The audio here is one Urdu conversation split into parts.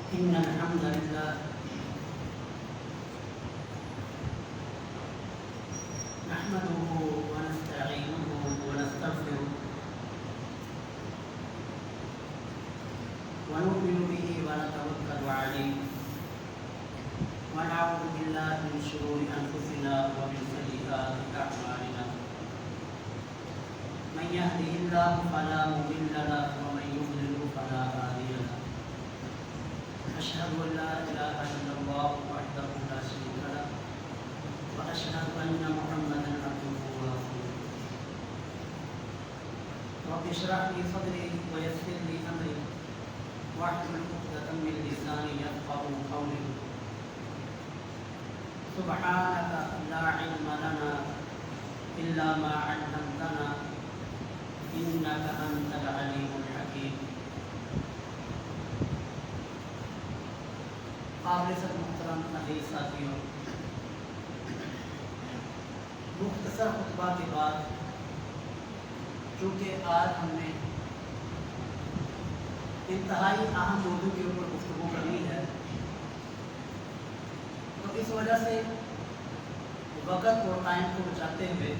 إن الحمد لله نحمده ونستعينه ونستغفره ونؤمن به ونتوكل عليه ونعوذ بالله من شرور أنفسنا ومن سيئات أعمالنا من يهده الله فلا مضل له ومن يضلل فلا هادي له أشهد أن لا إله إلا الله وحده لا شريك له وأشهد أن محمدا عبده ورسوله رب اشرح لي صدري ويسر لي أمري واحلل عقدة من لساني يفقهوا قولي سبحانك لا علم لنا إلا ما علمتنا إنك أنت العليم الحكيم. قابل صد محترم عزیز ساتھیوں، مختصر خطبہ کے بعد چونکہ آج ہم نے انتہائی اہم موضوع کے اوپر گفتگو کرنی ہے، تو اس وجہ سے وقت اور ٹائم کو بچاتے ہوئے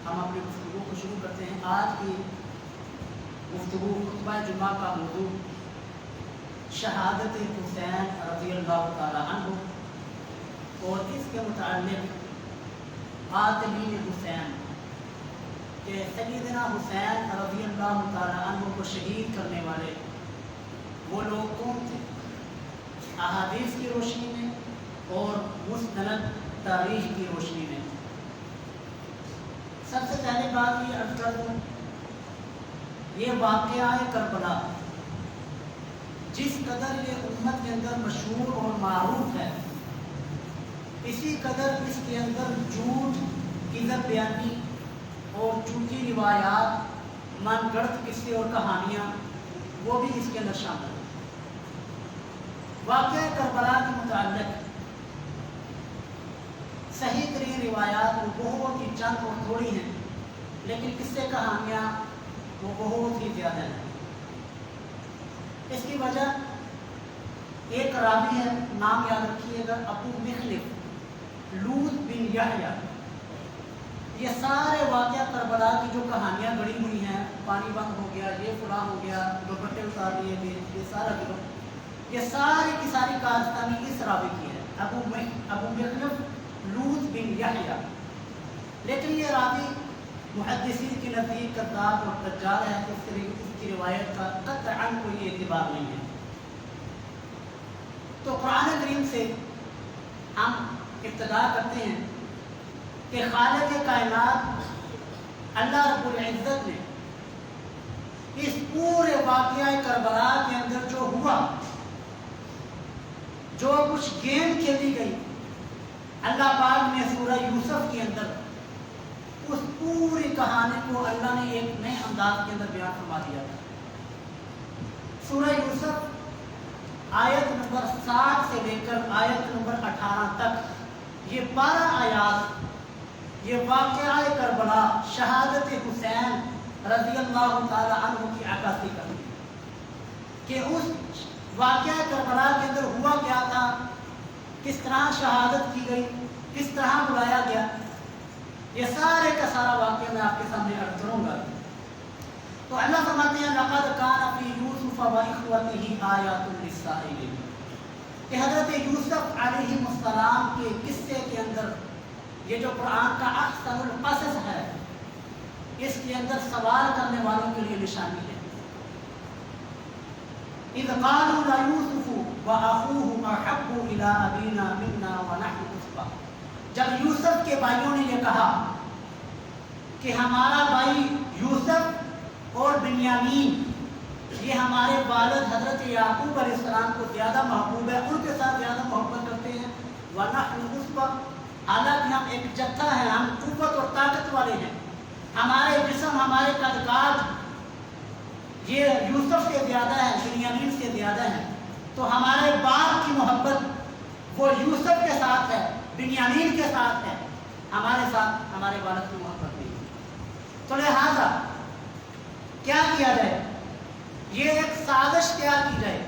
ہم اپنی گفتگو کو شروع کرتے ہیں. آج کی گفتگو خطبہ جمعہ کا موضوع شہادت حسین رضی اللہ تعالی عنہ اور اس کے متعلق قاتلین حسین کہ سیدنا حسین رضی اللہ تعالی عنہ کو شہید کرنے والے وہ لوگ کون تھے، احادیث کی روشنی میں اور مستند تاریخ کی روشنی میں. سب سے پہلے بات یہ عرض کر دوں، یہ واقعہ کربلا جس قدر یہ امت کے اندر مشہور اور معروف ہے، اسی قدر اس کے اندر جھوٹ، کذب بیانی اور جھوٹی روایات، من گڑت قصے اور کہانیاں وہ بھی اس کے اندر شامل ہیں. واقعہ کربلا کے متعلق صحیح ترین روایات وہ بہت ہی چند اور تھوڑی ہیں، لیکن قصے کہانیاں وہ بہت ہی زیادہ ہیں. اس کی وجہ ایک راوی ہے، نام یاد رکھیے گا، ابو مخلف لوط بن یحییٰ. یہ سارے واقعہ کربلا کی جو کہانیاں گڑی ہوئی ہیں، پانی بند ہو گیا، یہ فلاں ہو گیا، دوپٹے اتار لیے گئے، یہ سارا گروہ، یہ ساری کی ساری کارستانی اس راوی کی ہے، ابو مخلف لوط بن یحییٰ. لیکن یہ راوی محدثین کے نزدیک کذاب اور دجال ہے، اس کی روایت کا قطعاً کوئی اعتبار نہیں ہے. تو قرآن کریم سے ہم ابتدا کرتے ہیں کہ خالق کائنات اللہ رب العزت نے اس پورے واقعہ کربلا کے اندر جو ہوا، جو کچھ گیم کھیلی گئی، اللہ پاک نے سورہ یوسف کے اندر اس پوری کہانی کو اللہ نے ایک نئے انداز کے اندر بیان فرما دیا تھا. سورہ یوسف آیت نمبر 7 سے لے کر آیت نمبر 18 تک یہ 12 آیات یہ واقعہ کربلا، شہادت حسین رضی اللہ تعالی عنہ کی عکاسی کرتی ہے کہ اس واقعہ کربلا کے اندر ہوا کیا تھا، کس طرح شہادت کی گئی، کس طرح بلایا گیا. یہ سارے کا سارا واقعہ میں آپ کے سامنے عرض کروں گا. تو اللہ فرماتے ہیں لقد کان فی یوسف و اخوته آیات للسائلین کہ حضرت یوسف علیہ السلام کے قصے کے اندر یہ جو قرآن کا احسن القصص ہے، اس کے اندر سوال کرنے والوں کے لیے نشانی ہے. اذ قالوا ليوسف واخوه احب الى ابينا منا ونحن عصبة، جب یوسف کے بھائیوں نے یہ کہا کہ ہمارا بھائی یوسف اور بنیامین یہ ہمارے والد حضرت یعقوب علیہ السلام کو زیادہ محبوب ہے، ان کے ساتھ زیادہ محبت کرتے ہیں، وَنَحْنُ عُصْبَةٌ حالانکہ ہم ایک جتھا ہیں، ہم قوت اور طاقت والے ہیں، ہمارے جسم، ہمارے قدقات یہ یوسف سے زیادہ ہے، بنیامین سے زیادہ ہے. تو ہمارے باپ کی محبت وہ یوسف کے ساتھ ہے، بنیامین کے ساتھ ہے، ہمارے ساتھ ہمارے والد کی محبت نہیں. تو لہذا کیا کیا جائے، یہ ایک سازش تیار کی جائے،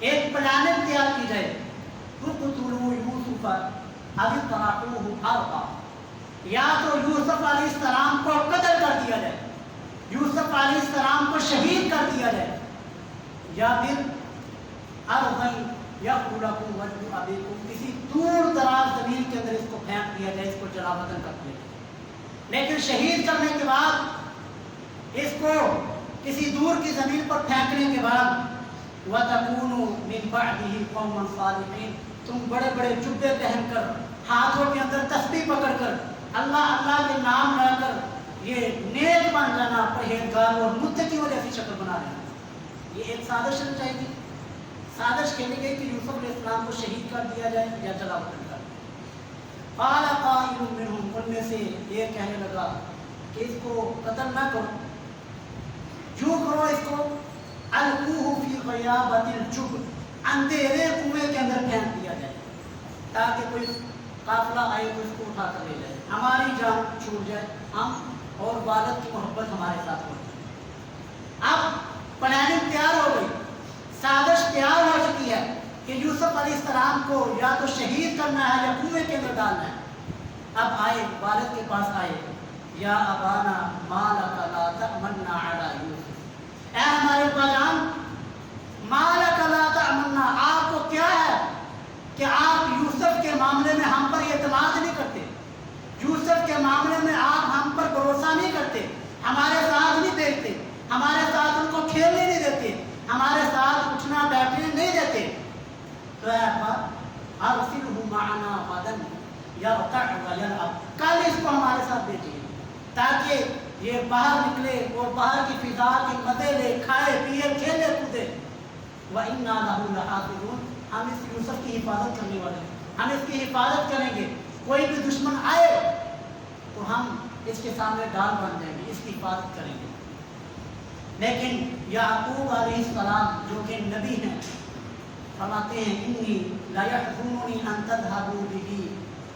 ایک پلاننگ تیار کی جائے، اقتلوا یوسف او اطرحوه ارضا، یا تو یوسف علیہ السلام کو قتل کر دیا جائے، یوسف علیہ السلام کو شہید کر دیا جائے، یا پھر ارضا یخل لکم وجه ابیکم، کسی دور دراز زمین کے اندر اس کو پھینک دیا جائے، اس کو جلا وطن کر دیا جائے۔ لیکن شہید کرنے کے بعد، اس کو کسی دور کی زمین پر پھینکنے کے بعد، وَتَكُونُوا مِن بَعْدِهِ قَوْمًا صَالِحِينَ، تم بڑے بڑے جبے پہن کر، ہاتھوں کے اندر تسبیح پکڑ کر، اللہ اللہ کے نام لا کر یہ نیک بن جانا، پرہیزگار اور متقیوں جیسی شکل بنا لینا۔ یہ ایک سازش چاہیے تھی، سازش کھیلی گئی کہ یوسف علیہ السلام کو شہید کر دیا جائے یا جلا وطن کر دیا۔ قال قائل منهم، ان میں سے یہ کہنے لگا کہ اس کو قتل نہ کرو، جو کرو اس کو القوہ فی غیابۃ الجب، اندھیرے کنویں کے اندر پھینک دیا جائے، تاکہ کوئی قافلہ آئے تو اس کو اٹھا کر لے جائے، ہماری جان چھوٹ جائے، ہم اور والد کی محبت ہمارے ساتھ ہو جائے۔ اب پلاننگ تیار ہو گئی، سازش تیار ہو چکی ہے کہ یوسف علیہ السلام کو یا تو شہید کرنا ہے یا کنویں کے اندر ڈالنا ہے۔ اب آئے والد کے پاس آئے، یا ابانا ما لک لا تأمنا علی یوسف، اے ہمارے ابا جان، ما لک لا تأمنا، آپ کو کیا ہے کہ آپ یوسف کے معاملے میں ہم پر اعتماد نہیں کرتے، یوسف کے معاملے میں آپ ہم پر بھروسہ نہیں کرتے، ہمارے ساتھ نہیں دیکھتے، ہمارے ساتھ ان کو کھیلنے نہیں دیتے، ہمارے ساتھ اٹھنا بیٹھنے نہیں دیتے، تو اے ابا ارسلہ معنا غدا یرتع ویلعب، کل اس کو ہمارے ساتھ بھیجیے تاکہ یہ باہر نکلے اور باہر کی فضا کے مزے لے، کھائے پیے، کھیلے کودے۔ وَإِنَّا لَهُ لَحَافِظُونَ، ہم اس یوسف کی حفاظت کرنے والے ہیں، ہم اس کی حفاظت کریں گے، کوئی بھی دشمن آئے تو ہم اس کے سامنے ڈال بن جائیں گے، اس کی حفاظت کریں گے۔ لیکن یعقوب علیہ السلام جو کہ نبی ہیں فرماتے ہیں انی لَيَحْزُنُنِي أَن تَذْهَبُوا بِهِ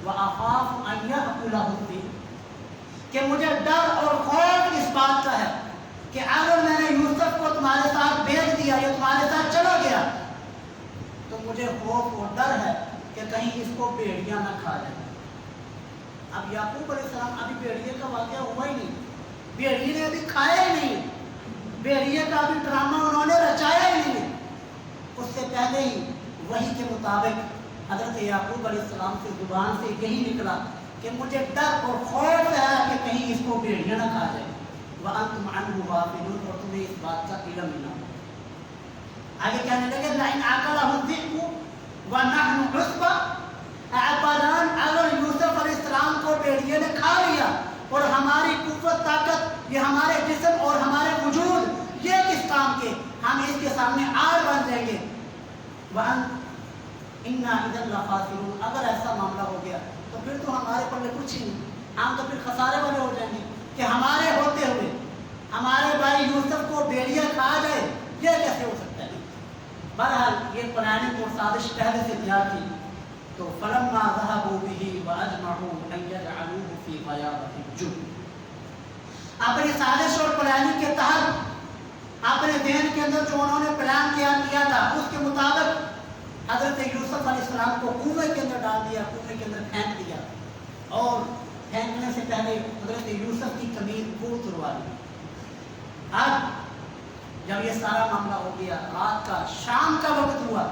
وَأَخَافُ أَن يَأْكُلَهُ الذِّئْبُ، کہ مجھے ڈر اور خوف اس بات کا ہے کہ اگر میں نے یوسف کو تمہارے ساتھ بھیج دیا یا تمہارے ساتھ چلا گیا تو مجھے خوف اور ڈر ہے کہ کہیں اس کو بھیڑیاں نہ کھا جائیں۔ اب یعقوب علیہ السلام ابھی بھیڑیے کا واقعہ ہوا ہی نہیں، بھیڑیے نے ابھی کھایا ہی نہیں، بھیڑیے کا ابھی ڈرامہ انہوں نے رچایا ہی نہیں، اس سے پہلے ہی وحی کے مطابق حضرت یعقوب علیہ السلام سے زبان سے یہی نکلا کہ مجھے ڈر اور خوف ہے کہ کہیں اس کو بھیڑیاں نہ کھا جائے، وَأَنْتُمْ عَنْهُ غَافِلُونَ، اور تمہیں اس بات کا علم ہی نہ ہو۔ آگے کہنے لگے لَإِنْ أَكَلَهُ الذِّئْبُ وَنَحْنُ عُصْبَةٌ، اے ابا، اگر یوسف علیہ السلام کو بھیڑیے نے کھا لیا اور ہماری قوت طاقت، یہ ہمارے جسم اور ہمارے وجود یہ کس کام کے، ہم اس کے سامنے آڑ بن جائیں گے۔ وَإِنَّا إِذًا لَخَاسِرُونَ، اگر ایسا معاملہ ہو گیا تو پھر تو ہمارے پلے کچھ ہی نہیں، ہم تو پھر خسارے والے ہو جائیں گے کہ ہمارے ہوتے ہوئے ہمارے بھائی یوسف کو بھیڑیا کھا جائے، یہ کیسے ہو سکتا ہے۔ بہرحال یہ پلاننگ اور سازش پہلے سے تیار تھی۔ تو فلما ذهبوا به واجمعوا ان يجعلوه في غيابة الجب، اپنی سازش اور پلاننگ کے تحت اپنے ذہن کے اندر جو انہوں نے پلان کیا تھا اس کے مطابق حضرت یوسف علیہ السلام کو کنویں کے اندر ڈال دیا، کنویں کے اندر پھینک دیا، اور پھینکنے سے پہلے حضرت یوسف کی قمیض کو اتروا دی۔ اب جب یہ سارا معاملہ ہو گیا، رات کا شام کا وقت ہوا،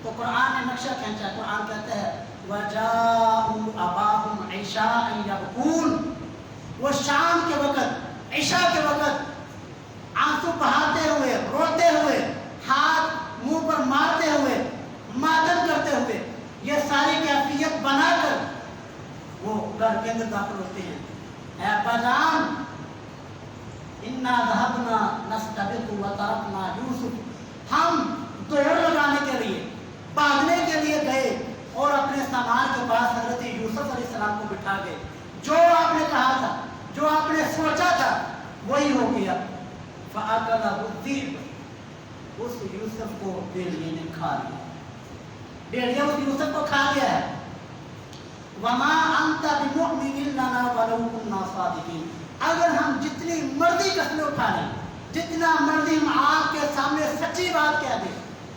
تو قرآن نے نقشہ کھینچا، قرآن کہتا ہے وَجَاءُوا أَبَاهُمْ عِشَاءً يَبْكُونَ، وہ شام کے وقت، عشاء کے وقت آنسو بہاتے ہوئے، روتے ہوئے، ہاتھ منہ پر مارتے ہوئے، ماتم کرتے ہوئے، یہ ساری کیفیت بنا کر وہ گھر کے اندر داخل ہوتے ہیں۔ اے ابا جان، اِنَّا ذَهَبْنَا نَسْتَبِقُ وَتَرَكْنَا يُوسُف، ہم دوڑ لگانے کے لیے، بھاگنے کے لیے گئے اور اپنے سامان کے پاس حضرت یوسف علیہ السلام کو بٹھا گئے، جو آپ نے کہا تھا، جو آپ نے سوچا تھا وہی ہو گیا۔ فَأَكَلَهُ الذِّئْبُ، اس یوسف کو بھیڑیے نے کھا لیا، بھیڑیے اس یوسف کو کھا لیا ہے۔ وَمَا أَنْتَ بِمُؤْمِنٍ لَنَا وَلَوْ كُنَّا صَادِقِينَ، اگر ہم جتنی مرضی قسمیں اٹھا لیں، جتنا مرضی ہم آپ کے سامنے سچی بات کہہ دیں،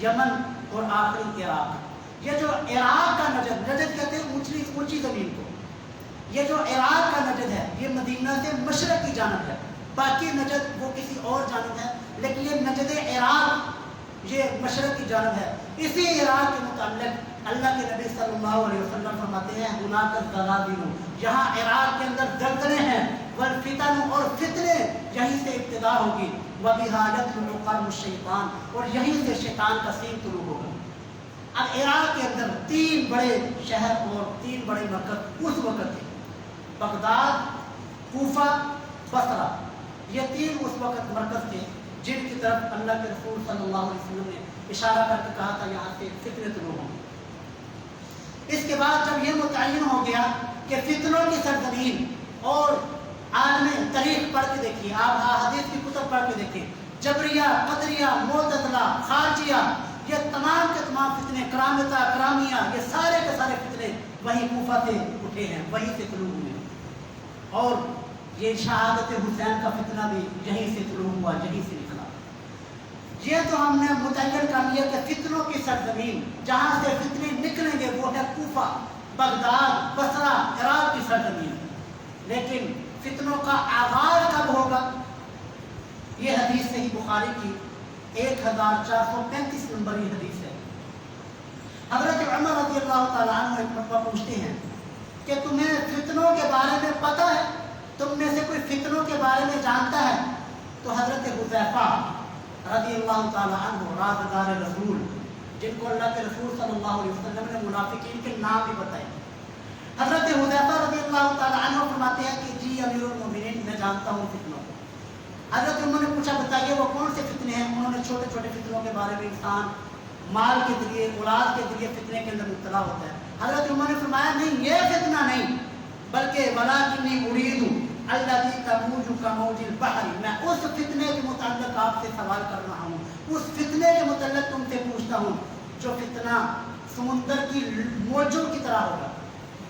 یمن اور آخری عراق۔ یہ جو عراق کا نجد، نجد کہتے ہیں اونچی زمین کو، یہ جو عراق کا نجد ہے یہ مدینہ سے مشرق کی جانب ہے، باقی نجد وہ کسی اور جانب ہے، لیکن یہ نجد عراق یہ مشرق کی جانب ہے۔ اسی عراق کے متعلق اللہ کے نبی صلی اللہ علیہ وسلم فرماتے ہیں ہناک الزلازل، یہاں عراق کے اندر زلزلے ہیں، والفتن اور فتنے یہیں سے ابتدا ہوگی، وبہا یطلع قرن الشیطان اور یہیں سے شیطان کا سین طلوع ہوگا۔ اب عراق کے اندر 3 بڑے شہر اور 3 بڑے مرکز اس وقت تھے، بغداد، کوفہ، بصرہ، یہ 3 اس وقت مرکز تھے جن کی طرف اللہ کے رسول صلی اللہ علیہ وسلم نے اشارہ کر کے کہا تھا یہاں سے فتنے طلوع ہوں۔ اس کے بعد جب یہ متعین ہو گیا کہ فتنوں کی سرزمین، اور عالم تاریخ پڑھ کے دیکھیے، آپ حدیث کی کتب پڑھ کے دیکھیے، جبریہ، قدریہ، معتزلہ، خارجیہ، یہ تمام کے تمام فتنے، کرامتہ، کرامیہ، یہ سارے کے سارے فتنے وہی کوفہ سے اٹھے ہیں، وہیں سے طلوع ہوئے ہیں، اور یہ شہادت حسین کا فتنہ بھی یہیں سے طلوع ہوا، یہیں سے نکلا۔ یہ تو ہم نے متعین کر لیا کہ فتنوں کی سرزمین جہاں سے فتنے نکلیں گے وہ ہے کوفہ، بغداد، بصرہ، عراق کی سرزمین۔ لیکن فتنوں کا آغاز کب ہوگا؟ یہ حدیث صحیح بخاری کی 1435 نمبر یہ حدیث ہے۔ حضرت عمر رضی اللہ تعالیٰ عنہ ایک مرتبہ پوچھتے ہیں کہ تمہیں فتنوں کے بارے میں پتہ ہے؟ تم میں سے کوئی فتنوں کے بارے میں جانتا ہے؟ تو حضرت حذیفہ رضی اللہ تعالیٰ عنہ رازدار رسول، جن کو اللہ کے رسول صلی اللہ علیہ وسلم نے منافقین کے نام بھی بتائے، حضرت حذیفہ رضی اللہ تعالیٰ عنہ فرماتے ہیں کہ جی امیر المومنین میں جانتا ہوں فتنوں کو۔ حضرت عمر نے پوچھا بتائیے وہ کون سے فتنے ہیں؟ انہوں نے چھوٹے چھوٹے فتنوں کے بارے میں، انسان مال کے ذریعے، اولاد کے ذریعے فتنے کے اندر مبتلا ہوتا ہے۔ حضرت عمر نے فرمایا نہیں، یہ فتنہ نہیں، بلکہ ولکنی ارید الذی تموج کموج البحر، میں اس فتنے کے متعلق آپ سے سوال کر رہا ہوں، اس فتنے کے متعلق تم سے پوچھتا ہوں جو فتنہ سمندر کی موجوں کی طرح ہوگا،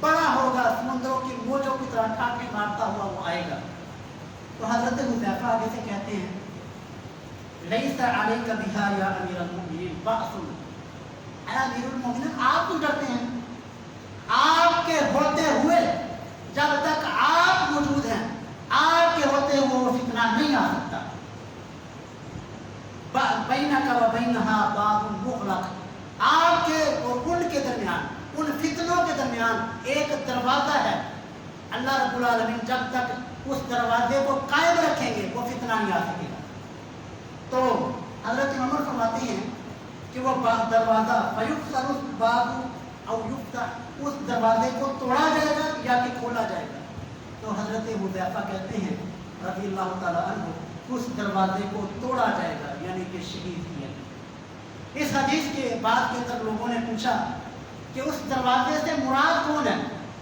بڑا ہوگا، سمندروں کی موجوں کی طرح ٹھاٹھے مارتا ہوا وہ آئے گا۔ تو حضرت حذیفہ آگے سے کہتے ہیں لیس علیک بہا یا امیر المؤمنین بأس، اے امیر المؤمنین آپ کیوں ڈرتے ہیں؟ آپ کے ہوتے ہوئے، جب تک آپ موجود ہیں، آپ کے ہوتے ہوئے وہ فتنہ نہیں آ سکتا۔ بینک و بینہا باب مغلق، آپ کے اور ان کے درمیان، ان فتنوں کے درمیان ایک دروازہ ہے، اللہ رب العالمین جب تک اس دروازے کو قائم رکھیں گے وہ فتنہ نہیں آ سکے گا۔ تو حضرت عمر فرماتے ہیں کہ وہ دروازہ فیکسر الباب او یفتح، اس دروازے کو توڑا جائے گا یا کہ کھولا جائے گا۔ تو حضرت حذیفہ کہتے ہیں رضی اللہ تعالیٰ عنہ اس دروازے کو توڑا جائے گا، یعنی کہ شہید کیا گیا۔ اس حدیث کے بعد کے اندر لوگوں نے پوچھا کہ اس دروازے سے مراد کون ہے،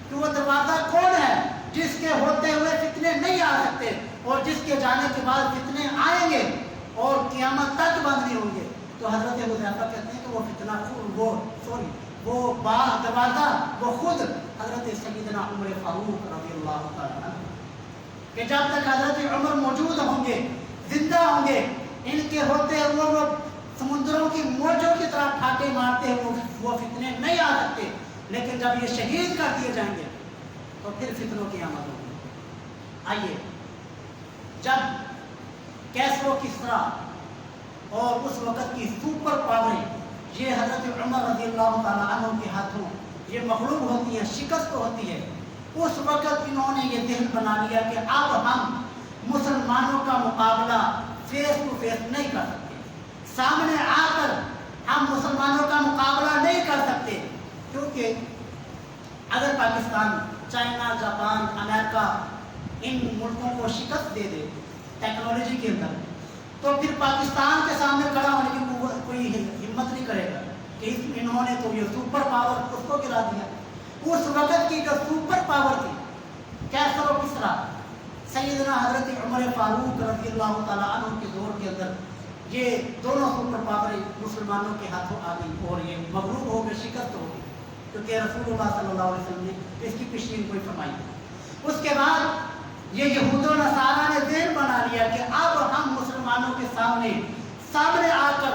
کہ وہ دروازہ کون ہے جس کے ہوتے ہوئے فتنے نہیں آ سکتے اور جس کے جانے کے بعد فتنے آئیں گے اور قیامت تک بند نہیں ہوں گے؟ تو حضرت حذیفہ کہتے ہیں کہ وہ فتنہ وہ دروازہ وہ خود حضرت سیدنا عمر فاروق رضی اللہ تعالیٰ عنہ، کہ جب تک حضرت عمر موجود ہوں گے، زندہ ہوں گے، ان کے ہوتے ہوئے وہ سمندروں کی موجوں کی طرح ٹھاٹے مارتے ہوئے وہ فتنے نہیں آ سکتے، لیکن جب یہ شہید کر دیے جائیں گے تو پھر فتنوں کی آمد ہوگی۔ آئیے، جب کیسر و کسریٰ اور اس وقت کی سپر پاوریں یہ حضرت عمر رضی اللہ تعالیٰ عنہ کے ہاتھوں یہ مغلوب ہوتی ہیں، شکست ہوتی ہے، اس وقت انہوں نے یہ ذہن بنا لیا کہ اب ہم مسلمانوں کا مقابلہ فیس ٹو فیس نہیں کر سکتے، سامنے آ کر ہم مسلمانوں کا مقابلہ نہیں کر سکتے، کیونکہ اگر پاکستان، چائنا، جاپان، امریکہ ان ملکوں کو شکست دے دے ٹیکنالوجی کے اندر، تو پھر پاکستان کے سامنے کھڑا ہونے کی کوئی ہمت نہیں کرے گا کہ انہوں نے تو یہ سپر پاور اس کو گرا دیا۔ اس وقت کی جو سپر پاور تھی کیسر و کسریٰ، سیدنا حضرت عمر فاروق رضی اللہ تعالیٰ عنہ کے دور کے اندر یہ دونوں سپر پاوریں مسلمانوں کے ہاتھوں آ گئی اور یہ مغلوب ہو گئے، شکست ہو گئی، کیونکہ رسول اللہ صلی اللہ علیہ وسلم نے اس کی پیشین کوئی فرمائی۔ اس کے بعد یہ یہود و نصارہ نے ذہن بنا لیا کہ اب ہم مسلمانوں کے سامنے آ کر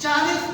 40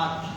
8,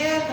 1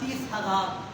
30,000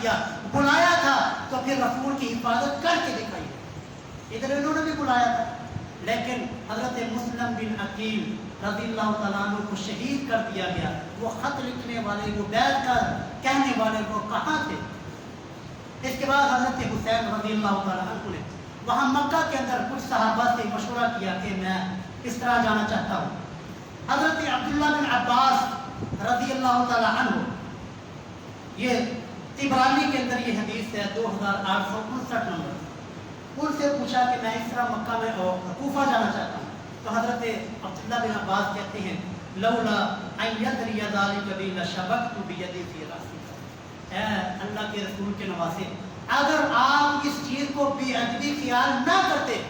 دیا, بلایا تھا تو پھر رسول کی حفاظت کر کے دکھائی. ادھر انہوں نے بھی بلایا تھا, لیکن حضرت مسلم بن عقیل رضی اللہ تعالیٰ عنہ کو شہید کر دیا گیا. وہ خط لکھنے والے, وہ بیعت کا کہنے والے وہ کہاں تھے؟ اس کے بعد حضرت حسین رضی اللہ تعالیٰ عنہ نے وہاں مکہ کے اندر کچھ صحابہ سے مشورہ کیا کہ میں اس طرح جانا چاہتا ہوں. حضرت عبداللہ بن عباس رضی اللہ تعالیٰ عنہ, یہ طبرانی کے اندر یہ حدیث ہے 2859 نمبر, ان سے پوچھا کہ میں اس طرح مکہ میں کوفہ جانا چاہتا ہوں. تو حضرت عبداللہ بن عباس کہتے ہیں لولا ان یدری ذلک بی لشبکت بیدی فی راسی. اے اللہ کے رسول کے نواسے, اگر آپ اس چیز کو بے ادبی خیال نہ کرتے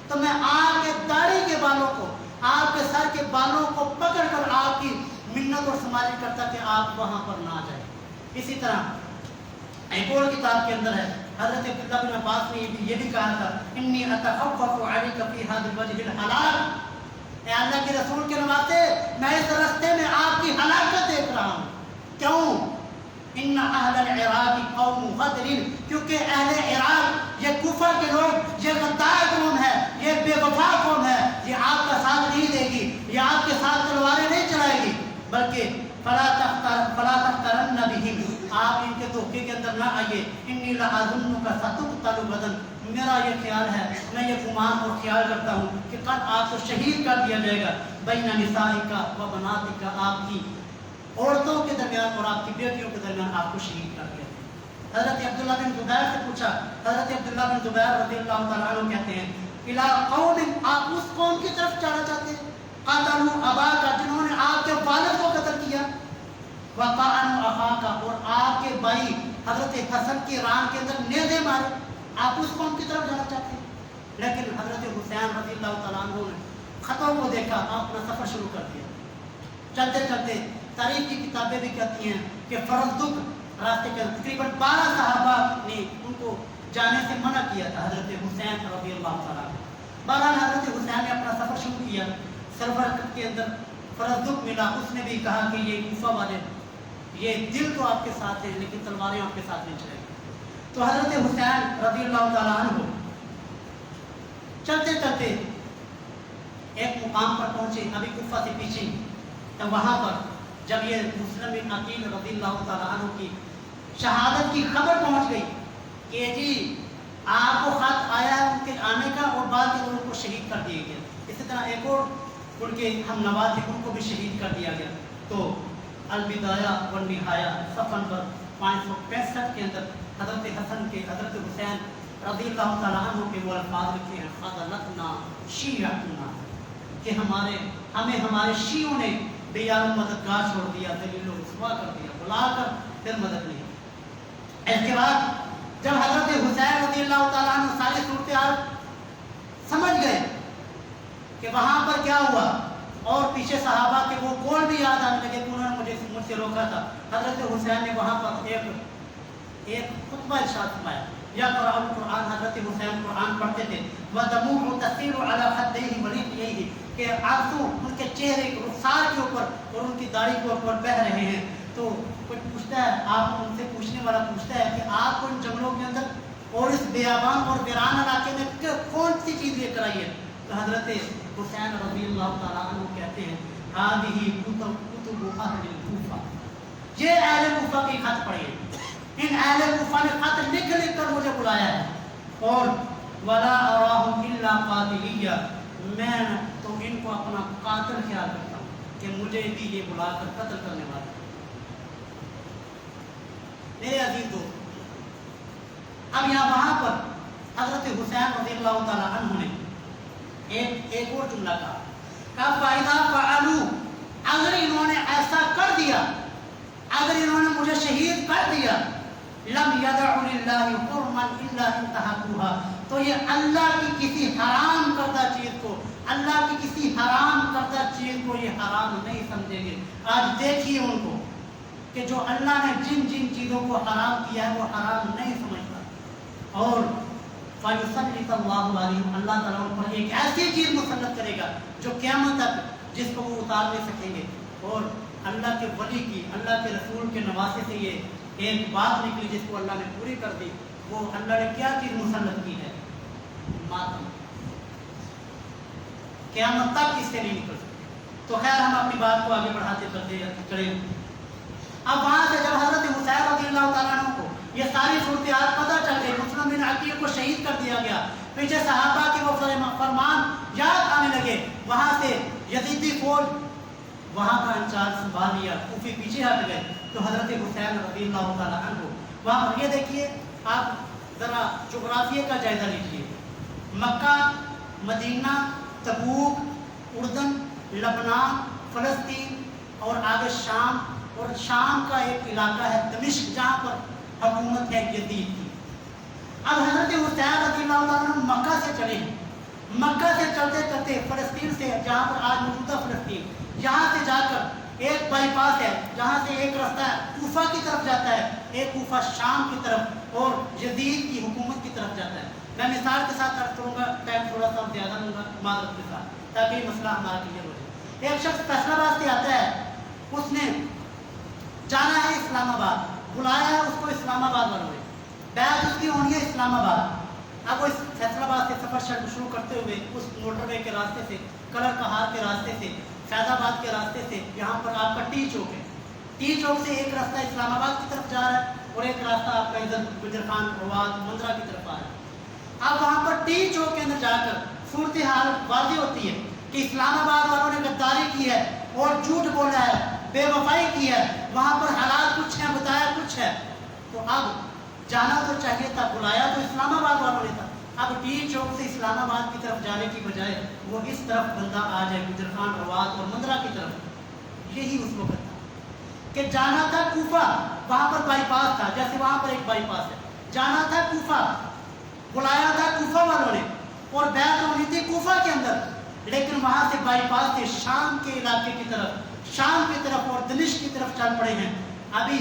تو میں آپ کے داڑھی کے بالوں کو, آپ کے سر کے بالوں کو پکڑ کر آپ کی منت اور سماجت کرتا کہ آپ وہاں پر نہ جائیں. اسی طرح ایک اور کتاب کے اندر ہے, حضرت عبداللہ بن عباس نے یہ بھی کہا تھا انی اتخوف علیک فی ھذا الوجه الحلال. اے اللہ کے رسول کے نواسے, میں اس راستے میں آپ کی ہلاکت دیکھ رہا ہوں. کیوں؟ ان اہل العراق قوم غدر, کیونکہ اہل عراق یہ کوفہ کے لوگ, یہ غدار قوم ہے, یہ بے وفا قوم ہے, یہ آپ کا ساتھ نہیں دے گی, یہ آپ کے ساتھ تلواریں نہیں چلائے گی, بلکہ فلا تخترن بہم, آپ ان کے دھوکے کے اندر نہ آئیے. انی لأظنک ستقتل غدا, میرا یہ خیال ہے, میں یہ گمان اور خیال کرتا ہوں کہ کل آپ کو شہید کر دیا جائے گا. بین نسائک و بناتک, آپ کی عورتوں کے درمیان اور آپ کی بیٹیوں کے درمیان آپ کو شہید کر دیا. حضرت عبداللہ بن زبیر سے پوچھا, حضرت عبداللہ بن زبیر رضی اللہ تعالیٰ عنہ کہتے ہیں الی قوم, آپ اس قوم کی طرف جانا چاہتے ہیں قتلوا اباک, جنہوں نے آپ کے والد کو قتل کیا, وطعنوا اخاک, اور آپ کے بھائی حضرت حسن کی ران کے اندر نیزے مارے, آپ اس قوم کی طرف جانا چاہتے ہیں. لیکن حضرت حسین رضی اللہ تعالیٰ عنہ نے خطوں کو دیکھا, اپنا سفر شروع کر دیا. چلتے چلتے تاریخ کی کتابیں بھی کہتی ہیں کہ فرزدق راستے کے تقریباً 12 صحابہ نے ان کو جانے سے منع کیا تھا, حضرت حسین رضی اللہ تعالیٰ عنہ. بہرحال حضرت حسین نے اپنا سفر شروع کیا, سرور کے اندر فرزدق ملا, اس نے بھی کہا کہ یہ کوفہ والے, یہ دل تو آپ کے ساتھ ہیں لیکن تلواریں آپ کے ساتھ نہیں چلیں گی. تو حضرت حسین رضی اللہ تعالیٰ عنہ چلتے چلتے ایک مقام پر پہنچے, ابھی کوفہ سے پیچھے, تو وہاں پر جب یہ مسلم بن عقیل رضی اللہ تعالیٰ عنہ کی شہادت کی خبر پہنچ گئی کہ جی آپ کو خط آیا ہے ان کے آنے کا, اور بعد میں ان کو شہید کر دیا گیا. اسی طرح ایک اور ان کے ہم نواز تھے, ان کو بھی شہید کر دیا گیا. تو البدایہ والنہایہ صفحہ نمبر 565 کے اندر حضرت حسن کے, حضرت حسین رضی اللہ تعالیٰ عنہ کے وہ الفاظ لکھے ہیں خذلتنا شیعتنا, کہ ہمیں ہمارے شیعوں نے بے یار مددگار چھوڑ دیا, ذلیل و رسوا کر دیا, بلا کر پھر مدد نہیں. اس کے بعد جب حضرت حسین رضی اللہ تعالیٰ عنہ ساری صورتحال سمجھ گئے کہ وہاں پر کیا ہوا, اور پیچھے صحابہ کے وہ قول بھی یاد آنے لگے کہ انہوں نے مجھ سے روکا تھا, حضرت حسین نے وہاں پر ایک خطبہ ارشاد فرمایا, یا قرآن, حضرت حسین قرآن پڑھتے تھے, وَدَمُوعُ تَسِيلُ عَلَى خَدِّهِ وَرِقِّهِ, کہ آنسو ان کے چہرے رخسار کے اوپر اور ان کی داڑھی کے اوپر بہہ رہے ہیں. تو کوئی پوچھتا ہے, آپ ان سے پوچھنے والا پوچھتا ہے کہ آپ کو ان جنگلوں کے اندر اور اس بیابان اور ویران علاقے میں کون سی چیز لے کر آئی ہے؟ تو حضرت حسین رضی اللہ تعالیٰ عنہ کہتے ہیں هذه کتب اہل الکوفہ, یہ اہل کوفہ کی خط پڑھیے, ان اہل کوفہ نے خط لکھ کر مجھے بلایا ہے, اور ولا اراہم الا قاتلیہ, میں تو ان کو اپنا قاتل خیال کرتا ہوں کہ مجھے بھی یہ بلا کر قتل کرنے والا. میرے عزیز دوست, اب یہاں وہاں پر حضرت حسین رضی اللہ تعالیٰ عنہ نے ایک اور جملہ کہا فَإِذَا فَعَلُوا, اگر انہوں نے ایسا کر دیا, اگر انہوں نے مجھے شہید کر دیا, لَمْ يَدَعُ لِلَّهِ حُرْمًا إِلَّا انْتَهَكُوهَا, تو یہ اللہ کی کسی حرام کردہ چیز کو, اللہ کی کسی حرام کردہ چیز کو یہ حرام نہیں سمجھیں گے. آج دیکھیے ان کو کہ جو اللہ نے جن جن چیزوں کو حرام کیا ہے وہ حرام نہیں سمجھتا, اور فَيُسَلِّطَ اللَّهُ عَلَيْهِمْ, اللہ تعالیٰ ان پر ایک ایسی چیز مسلط کرے گا جو قیامت تک جس کو وہ اتار نہیں سکیں گے. اور اللہ کے ولی کی, اللہ کے رسول کے نواسے سے یہ ایک بات نکلی جس کو اللہ نے پوری کر دی. وہ اللہ نے کیا چیز مسلط کی ہے؟ ماتم. قیامت تک اس سے نہیں نکل سکتے. تو خیر ہم اپنی بات کو آگے بڑھاتے چلے. اب وہاں سے جب حضرت حسین رضی اللہ تعالیٰ عنہ کو یہ ساری صورتحال پتہ چل گئی، مسلم بن عقیل کو شہید کر دیا گیا، پیچھے صحابہ کے وہ فرمان یاد آنے لگے، وہاں سے یزیدی فوج وہاں کا انچارج سنبھال لیا، کوفی پیچھے ہٹ گئے. تو حضرت حسین رضی اللہ تعالیٰ عنہ وہاں پر یہ دیکھیے، آپ ذرا جغرافیے کا جائزہ لیجیے. مکہ، مدینہ، تبوک، اردن، لبنان، فلسطین اور آگے شام، اور شام کا ایک علاقہ ہے دمشق جہاں پر حکومت ہے یزید کی. اب حضرت حسین رضی اللہ عنہ مکہ سے چلے ہیں. مکہ سے چلتے چلتے فلسطین سے، جہاں پر آج موجودہ فلسطین، یہاں سے جا کر ایک بائی پاس ہے جہاں سے ایک راستہ کوفہ کی طرف جاتا ہے، ایک کوفہ شام کی طرف اور یزید کی حکومت کی طرف جاتا ہے. میں مثال کے ساتھ عرض کروں گا، ٹائم تھوڑا سا زیادہ لوں گا معذرت کے ساتھ تاکہ یہ مسئلہ ہمارا کلیئر ہو جائے. ایک شخص فیصلہ آباد سے آتا ہے، اس نے جانا ہے اسلام آباد، بلایا ہے اس کو اسلام آباد والوں نے، بیعت اس کی ہونی ہے اسلام آباد. اب وہ اس فیصل آباد سے سفر شروع کرتے ہوئے اس موٹر وے کے راستے سے، کلر کہار کے راستے سے، فیض آباد کے راستے سے، یہاں پر آپ کا ٹی چوک ہے، ٹی چوک سے ایک راستہ اسلام آباد کی طرف جا رہا ہے اور ایک راستہ آپ کا ادھر گجر خان رواد مندرہ کی طرف آ رہا ہے. اب وہاں پر ٹی چوک کے اندر جا کر صورتحال واضح ہوتی ہے کہ اسلام آباد والوں نے غداری کی ہے اور جھوٹ بولا ہے، بے وفائی کی ہے، وہاں پر حالات کچھ ہیں، بتایا کچھ ہے. تو اب جانا تو چاہیے تھا، بلایا تو اسلام آباد والوں نے تھا. اب ٹی چوک سے اسلام آباد کی طرف جانے کی بجائے وہ اس طرف بندہ آ جائے گجر خان رواد اور مندرہ کی طرف. یہی اس وقت تھا کہ جانا تھا کوفہ، وہاں پر بائی پاس تھا، جیسے وہاں پر ایک بائی پاس ہے، جانا تھا کوفہ، بلایا تھا کوفہ والوں نے اور بیعت ہونی تھی کوفہ کے اندر، لیکن وہاں سے بائی پاس سے شام کے علاقے کی طرف، شام کی طرف اور دمشق کی طرف چل پڑے ہیں. ابھی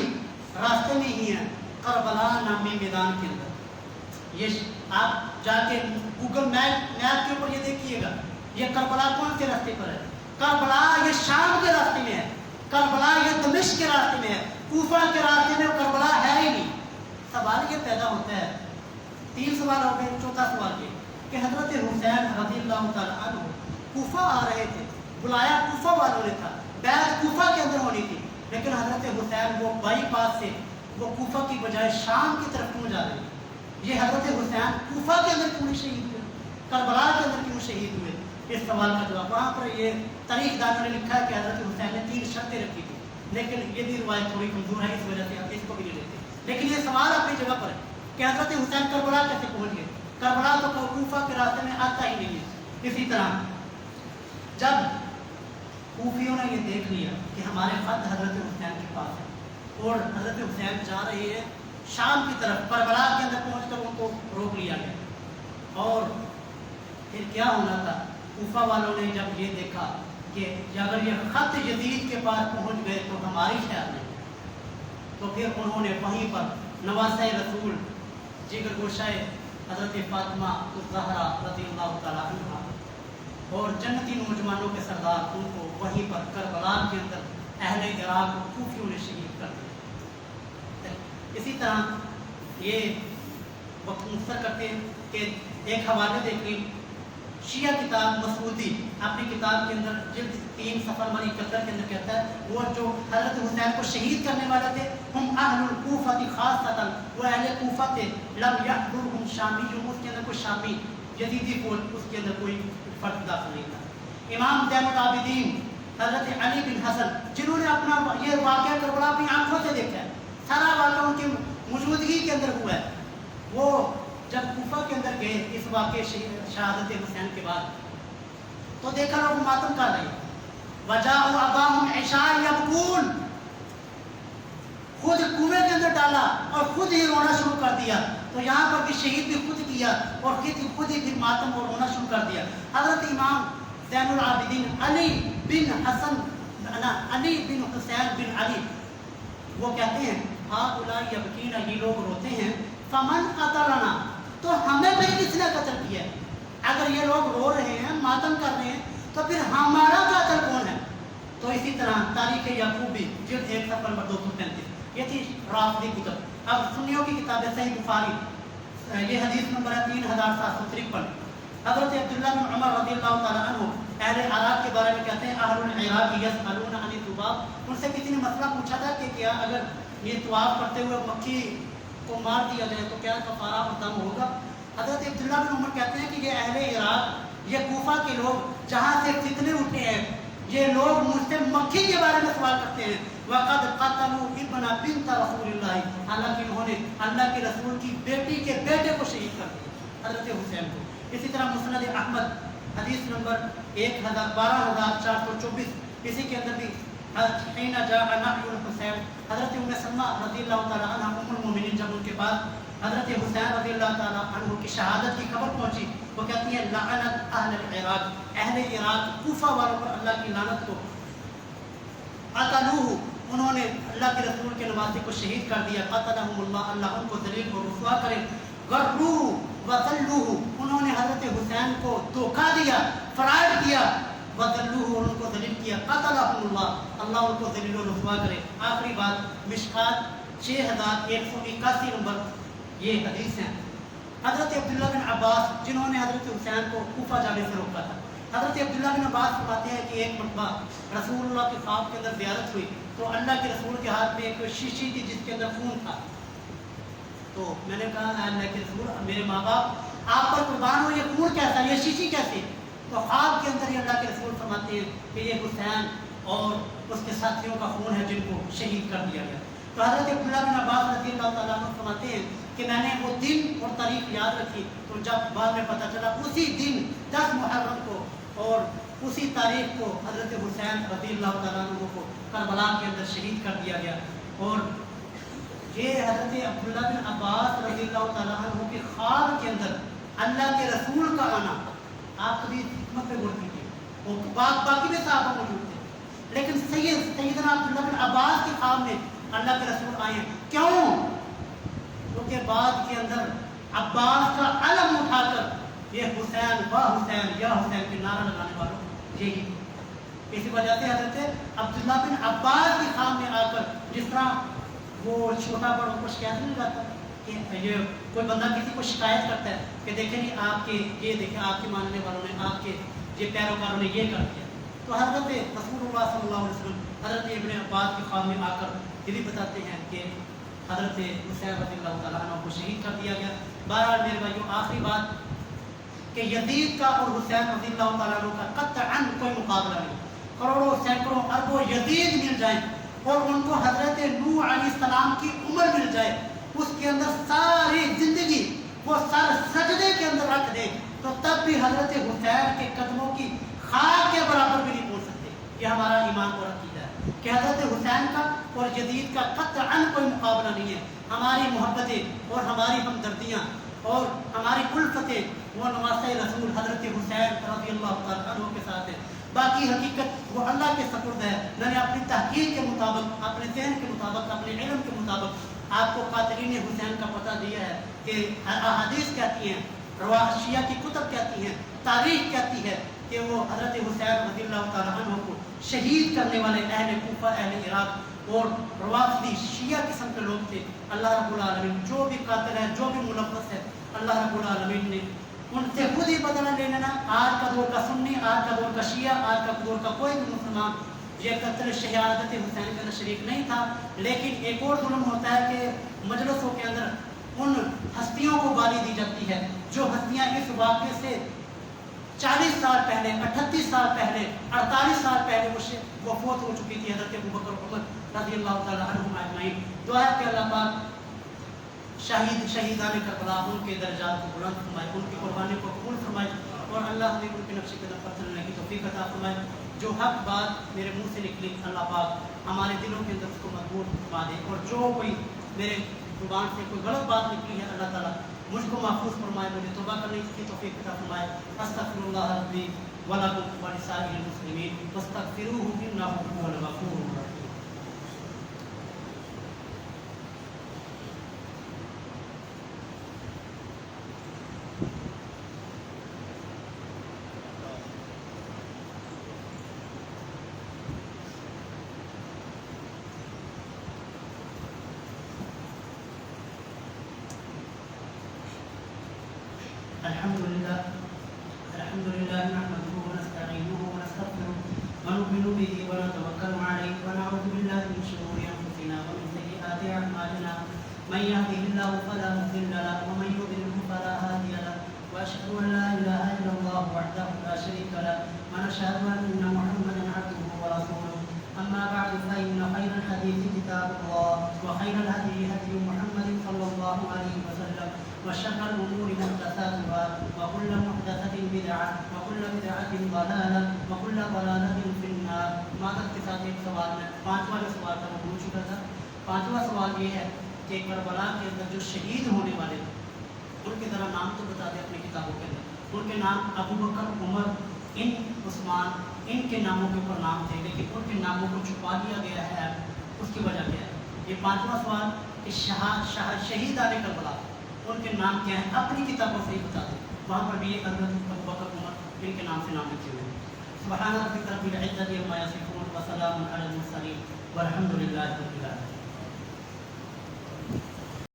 راستے میں ہی ہیں کربلا نامی میدان کے اندر. یہ آپ جا کے گوگل میپ کے اوپر یہ دیکھیے گا، یہ کربلا کون سے راستے پر ہے؟ کربلا یہ شام کے راستے میں ہے، کربلا یہ دمشق کے راستے میں ہے، کوفہ کے راستے میں کربلا ہے ہی نہیں. سوال یہ پیدا ہوتا ہے، 3 سوال ہو گئے. چوتھا سوال یہ کہ حضرت حسین رضی اللہ تعالیٰ عنہ کوفہ آ رہے تھے، بلایا کوفہ والوں نے تھا، بیعت کوفہ کے اندر ہونی تھی، لیکن حضرت حسین وہ بائی پاس سے وہ کوفہ کی بجائے شام کی طرف کیوں جا رہے ہیں؟ یہ حضرت حسین کوفہ کے اندر کیوں شہید ہوئے، کربلا کے اندر کیوں شہید ہوئے؟ اس سوال کا جواب وہاں پر یہ تاریخ دانوں نے لکھا ہے کہ حضرت حسین نے 3 شرطیں رکھی تھی، لیکن یہ بھی روایت تھوڑی کمزور ہے، اس وجہ سے آپ اس کو بھی نہیں لیتے. لیکن یہ سوال اپنی جگہ پر ہے کہ حضرت حسین کربلا کیسے پہنچ گئے؟ کربلا تو کوفہ کے راستے میں آتا ہی نہیں ہے. اسی طرح جب کوفیوں نے یہ دیکھ لیا کہ ہمارے خط حضرت حسین کے پاس ہے اور حضرت حسین جا رہے ہیں شام کی طرف، کربلا کے اندر پہنچ کر ان کو روک لیا گیا. اور پھر کیا ہونا تھا؟ کوفہ والوں نے جب یہ دیکھا کہ اگر یہ خط یزید کے پاس پہنچ گئے تو ہماری خیال نہیں، تو پھر انہوں نے وہیں پر نواسہ رسول جگر گوشائے حضرت فاطمہ الزہرا رضی اللہ تعالیٰ عنہ اور جنتی نوجوانوں کے سردار ان کو وہیں پر کربلا کے اندر اہل عراق کو کوفیوں نے شہید کر دیا. اسی طرح یہ وقت مختصر کرتے ہیں کہ ایک حوالے دیکھیں، شیعہ کتاب مسعودی اپنی کتاب کے اندر جلد 3 صفحہ نمبر 71 کے اندر کہتا ہے وہ جو حضرت حسین کو شہید کرنے والے تھے، ہم اہل الکوفہ خاصۃ، وہ اہل کوفہ تھے، لم یحضرهم شامی، اس کے اندر کوئی شامی یزیدی فوج اس کے اندر کوئی فرد داخل نہیں تھا. امام زین العابدین حضرت علی بن حسن جنہوں نے اپنا یہ واقعہ کربلا اپنی آنکھوں سے دیکھا ہے، سارا واقعہ ان کی موجودگی کے اندر ہوا ہے، وہ جب کوفہ کے اندر گئے اس واقعے شہادت حسین کے بعد تو دیکھا لوگ ماتم کر رہے ہیں. وجاءوا اباهم عشاء يبكون، خود کنویں کے اندر ڈالا اور خود ہی رونا شروع کر دیا. تو یہاں پر بھی شہید بھی خود کیا اور خود ہی پھر ماتم اور رونا شروع کر دیا. حضرت امام زین العابدین علی بن حسین بن علی وہ کہتے ہیں ہؤلاء یبکین، یہ لوگ روتے ہیں، فمن قتلنا، تو ہمیں بھی کس نے قتل کیا ہے؟ اگر یہ لوگ رو رہے ہیں، ماتم کر رہے ہیں، تو پھر ہمارا قاتل کون ہے؟ تو اسی طرح تاریخ یعقوبی جلد 1 صفحہ نمبر 235 یہ تھی رافضی کتب۔ اب سنیوں کی کتاب صحیح بخاری، یہ حدیث نمبر ہے 3753۔ حضرت عبداللہ بن عمر رضی اللہ تعالیٰ عنہ اہل عراق کے بارے میں کہتے ہیں اہل العراق یسألون عن الذباب، ان سے کسی نے مسئلہ پوچھا تھا کہ کیا اگر یہ طواف کرتے ہوئے مکھی کو مار دیا جائے تو کیا کفارہ اور دم ہوگا؟ حضرت عبداللہ بن عمر کہتے ہیں کہ یہ اہل عراق، یہ کوفہ کے لوگ جہاں سے فتنے اٹھے ہیں، یہ لوگ مجھ سے مکھی کے بارے میں سوال کرتے ہیں۔ وَقَدْ قَتَلُوا ابْنَ بِنْتَ رَسُولِ اللَّهِ، حالانکہ انہوں نے اللہ کے رسول کی بیٹی کے بیٹے کو شہید کر دیا، حضرت حسین کو۔ اسی طرح مسند احمد حدیث نمبر 12424، اسی کے اندر بھی حین جاء نحی الحسین، حضرت ام سلمہ رضی اللہ تعالیٰ عنہ ام المؤمنین جب ان کے پاس حضرت حسین رضی اللہ تعالیٰ عنہ کی شہادت کی خبر پہنچی، وہ کہتی ہے لعنت اہل العراق، اہل عراق کوفہ والوں پر اللہ کی لعنت کو، قتلوہ، انہوں نے اللہ کے رسول کے نواسے کو شہید کر دیا، قتلہم اللہ، اللہ ان کو ذلیل و رسوا کرے، غروہ وذلوہ، انہوں نے حضرت حسین کو دھوکہ دیا، فراڈ کیا، وذلوہ، ان کو ذلیل کیا، قتلہم اللہ، اللہ ان کو ذلیل و رسوا کرے۔ آخری بات مشکات 6181 نمبر یہ حدیث ہیں، حضرت عبداللہ بن عباس جنہوں نے حضرت حسین کو کوفہ جانے سے روکا تھا، حضرت عبداللہ بن عباس فرماتے ہیں کہ ایک مرتبہ رسول اللہ کے خواب کے اندر زیارت ہوئی تو اللہ کے رسول کے ہاتھ میں ایک شیشی تھی جس کے اندر خون تھا، تو میں نے کہا اللہ کے رسول میرے ماں باپ آپ پر قربان ہو، یہ خون کیسا، یہ شیشی کیسی؟ تو خواب کے اندر ہی اللہ کے رسول فرماتے ہیں کہ یہ حسین اور اس کے ساتھیوں کا خون ہے جن کو شہید کر دیا گیا۔ تو حضرت عبداللہ بن عباس رضی اللہ تعالیٰ عنہ فرماتے ہیں کہ میں نے وہ دن اور تاریخ یاد رکھی، تو جب بعد میں پتہ چلا اسی دن 10 محرم کو اور اسی تاریخ کو حضرت حسین رضی اللہ تعالیٰ عنہ کو کربلا کے اندر شہید کر دیا گیا۔ اور یہ حضرت عبداللہ بن عباس رضی اللہ تعالیٰ عنہ کے خواب کے اندر اللہ کے رسول کا آنا، آپ کبھی حکمت پہ غور کیجیے، وہ باقی میں صحابہ موجود تھے، لیکن سیدنا عبداللہ بن عباس کے خواب میں اللہ کے رسول آئے، کیوں؟ کیونکہ بعد کے اندر عباس کا علم اٹھا کر یہ حسین و حسین یا حسین کے نعرہ لگانے والوں یہی، اسی وجہ سے حضرت عبداللہ بن عباس کے خواب میں آ کر جس طرح وہ چھوٹا بڑوں کو شکایت نہیں لگاتا کہ یہ کوئی بندہ کسی کو شکایت کرتا ہے کہ دیکھیں جی آپ کے یہ دیکھیں آپ کے ماننے والوں نے، آپ کے یہ پیروکاروں نے یہ کر دیا، تو حضرت رسول اللہ صلی اللہ علیہ وسلم حضرت ابن عباس کے خواب میں آ کر یہ بھی بتاتے ہیں کہ حضرت حسین رضی اللہ تعالیٰ عنہ کو شہید کر دیا گیا۔ بہرحال میرے بھائیوں آخری بات کہ یزید کا اور حسین رضی اللہ تعالیٰ عنہ کا قطعاً کوئی مقابلہ نہیں، کروڑوں سینکڑوں اربوں یزید مل جائیں اور ان کو حضرت نوح علیہ السلام کی عمر مل جائے، اس کے اندر ساری زندگی وہ سر سجدے کے اندر رکھ دے تو تب بھی حضرت حسین کے قدموں کی خاک کے برابر بھی نہیں پہنچ سکتے۔ یہ ہمارا ایمان اور عقیدہ ہے کہ حضرت حسین کا اور یزید کا قطعاً کوئی مقابلہ نہیں ہے۔ ہماری محبتیں اور ہماری ہمدردیاں اور ہماری الفتیں وہ نواسۂ رسول حضرت حسین رضی اللہ تعالیٰ عنہ کے ساتھ ہے، باقی حقیقت وہ اللہ کے سپرد ہے۔ میں نے اپنی تحقیق کے مطابق، اپنے ذہن کے مطابق، اپنے علم کے مطابق آپ کو قاتلین حسین کا پتہ دیا ہے کہ احادیث کہتی ہیں، شیعہ کی کتب کہتی ہیں، تاریخ کہتی ہے کہ وہ حضرت حسین رضی اللہ تعالیٰ عنہ کو شہید کرنے والے اہل کوفہ، اہل عراق اور روافضی شیعہ قسم کے لوگ تھے۔ اللہ رب العالمین جو بھی قاتل ہے، جو بھی ملوث ہے، اللہ رب العالمین نے ان سے خود ہی بدلہ لے لینا۔ آج کا دور کا سنی، آج کا دور کا شیعہ، آج کا دور کا کوئی بھی مسلمان یہ قتل شہادت حسین کے اندر شریک نہیں تھا، لیکن ایک اور ظلم ہوتا ہے کہ مجلسوں کے اندر ان ہستیوں کو گالی دی جاتی ہے جو ہستیاں اس واقعے سے 40 سال پہلے، 38 سال پہلے، 48 سال پہلے وہ فوت ہو چکی تھی، حضرت ابوبکر و عمر رضی اللہ تعالیٰ عنہم اجمعین۔ دعا ہے کہ اللہ پاک شہیدان کربلا ان کے درجات کو بلند فرمائے، ان کی قربانی کو قبول فرمائے، اور اللہ ہمیں ان کے نقش قدم پر چلنے کی توفیق عطا فرمائے۔ جو حق بات میرے منہ سے نکلی اللہ پاک ہمارے دلوں کے اندر اس کو مضبوط فرما دے، اور جو کوئی میرے زبان سے کوئی غلط بات نکلی ہے اللہ تعالیٰ مجھ کو محفوظ فرمائے، مجھے توبہ کرنے کی توفیق عطا فرمائے۔ استغفر اللہ ربی ولکم ولسائر المسلمین فاستغفروہ انہ هو الغفور الرحیم۔ ونؤمن به ونتوكل عليه ونعوذ بالله من شرور أنفسنا ومن سيئات أعمالنا من يهده الله فلا مضل له ومن يضلل فلا هادي له وأشهد أن لا إله إلا الله وحده لا شريك له ونشهد أن محمدا عبده ورسوله أما بعد فإن خير الحديث كتاب الله وخير الهدي هدي محمد صلى الله عليه وسلم وشر الأمور محدثاتها وكل محدثة بدعة وكل بدعة ضلالة وكل ضلالة في النار. عبادت کے ساتھ ایک سوال میں پانچواں جو سوال تھا وہ بھول چکا تھا. پانچواں سوال یہ ہے کہ کربلا کے اندر جو شہید ہونے والے تھے ان کے ذرا نام تو بتا دیں اپنی کتابوں کے اندر. ان کے نام ابو بکر، عمر، عثمان، ان کے ناموں کے اوپر نام تھے لیکن ان کے ناموں کو چھپا دیا گیا ہے. اس کی وجہ کیا ہے؟ یہ پانچواں سوال کہ شہید آنے کربلا ان کے نام کیا ہیں اپنی کتابوں سے ہی بتا دیں. وہاں پر بھی یہ حضرت ابو بکر، عمر ان کے نام سے نام لکھے ہوئے ہیں. سبحان ربک رب العزۃ عما یصفون وسلام علی المرسلین والحمد للہ رب العالمین.